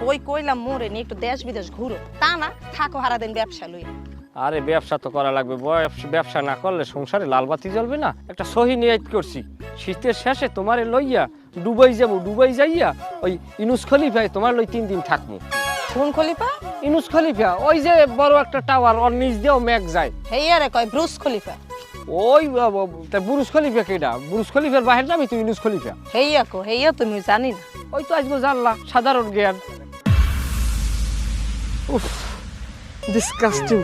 ওই কইলাম মোরে নিয়ে একটু দেশ বিদেশ ঘুরো, তা না থাকো হারা দিন ব্যবসা লই। আরে ব্যবসা তো করা লাগবে, ব্যবসা না করলে সংসারে লালবাতি জ্বলবে না। একটা সহি নিয়ত করছি, শীতের শেষে তোমারে লইয়া দুবাই যাবো। দুবাই যাইয়া ওই ইনুস খলিফায় তোমার লই 3 দিন থাকবো। কোন খলিফা? ইনুস খলিফা, ওই যে বড় একটা টাওয়ার, ওর নিচ দিয়েও মেঘ যায়। হেইয়ারে কয় ব্রুস খলিফা। ওই বুরুজ খলিফা কেডা? বুরুজ খলিফার বাহির নামই তো ইনুস খলিফা। হেইয়া কো, হেইয়া তুমি জানি না। ওই তো আজকে জানলা, সাধারণ জ্ঞান। উফ, ডিসকাস্টিং।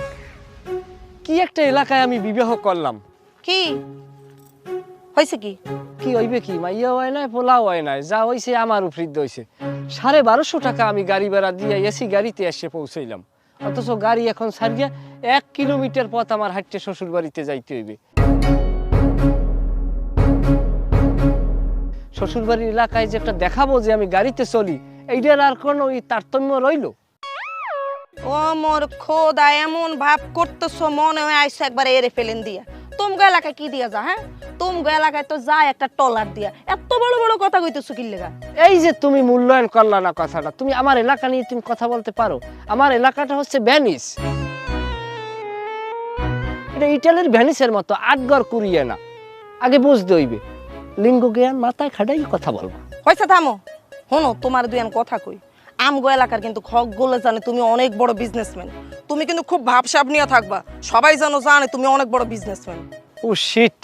কি একটা এলাকায় আমি বিবাহ করলাম। কি হয়েছে? কি হইবে? কি মাইয়া হয় নাই, পোলাও হয় নাই, যা হইছে আমার উপরিদ্ধ হইছে। 1250 টাকা আমি গাড়ি ভাড়া দিয়ে এসি গাড়িতে এসে পৌঁছাইলাম, অথচ গাড়ি এখন ছাড়িয়া 1 কিলোমিটার পথ আমার হাঁটতে শ্বশুর বাড়িতে যাইতে হইবে। শ্বশুর বাড়ির এলাকায় যে একটা দেখাবো যে আমি গাড়িতে চলি, এইটার আর কোনো তারতম্য রইলো? ও মোর খোদা, এমন ভাব করতেছো মনে হয় আইসো একবার এরে ফেলেন দিয়া। তোমগো এলাকায় কি দিয়া যা? হ্যাঁ, তোমগো এলাকায় তো যায় একটা টলার দিয়া। এত বড় বড় কথা কইতেছো কি লেগা? এই যে তুমি মূল্যায়ন করলা না কথাটা। তুমি আমার এলাকা নিয়ে তুমি কথা বলতে পারো? আমার এলাকাটা হচ্ছে ভ্যানিস। এটা ইটালির ভ্যানিসের মতো, আটঘর কুড়িয়ে না। আগে বুঝতে হইবে, লিঙ্গ জ্ঞান মাথায় খাটাই কথা বলবো। হয়েছে, থামো। শোনো, তোমার দুই কথা কই। আমগো এলাকার কিন্তু খগগুলো জানে তুমি অনেক বড় বিজনেসম্যান। তুমি কিন্তু খুব ভাবসাব নিয়ে থাকবা, সবাই জানে তুমি অনেক বড় বিজনেসম্যান। ও শিট।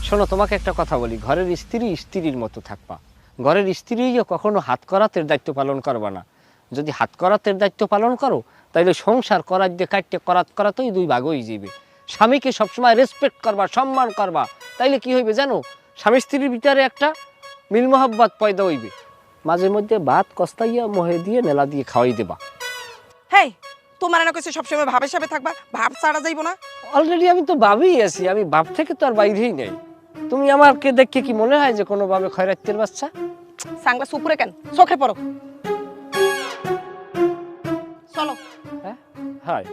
শোনো, তোমাকে একটা কথা বলি, ঘরের স্ত্রী স্ত্রীর মতো থাকবা। ঘরের স্ত্রীও কখনো হাত করাতের দায়িত্ব পালন করবা না। যদি হাত করাতের দায়িত্ব পালন করো, তাইলে সংসার করার দিয়ে কাটতে করাতেই 2 ভাগ হয়ে যাবে। স্বামীকে সবসময় রেসপেক্ট করবা, সম্মান করবা, তাইলে কি হইবে জানো? স্বামী স্ত্রীর ভিতরে একটা মিল মহব্বত পয়দা হইবে। মাঝে মধ্যে ভাত কস্তাইয়া মহে দিয়ে নেলা দিয়ে খাওয়াই দেবা। হেই, তোমার না কইছে সবসময় ভাবের সাথে থাকবা, ভাব ছাড়া যাইবো না। অলরেডি আমি তো ভাবেই আছি, আমি ভাব থেকে তো আর বাইরেই নেই। তুমি আমাকে দেখে কি মনে হয় যে কোনোভাবে খয়রাতের বাচ্চা? সাংলাস উপরে কেন, চোখে পড়ো। চলো। হ্যাঁ, হাই।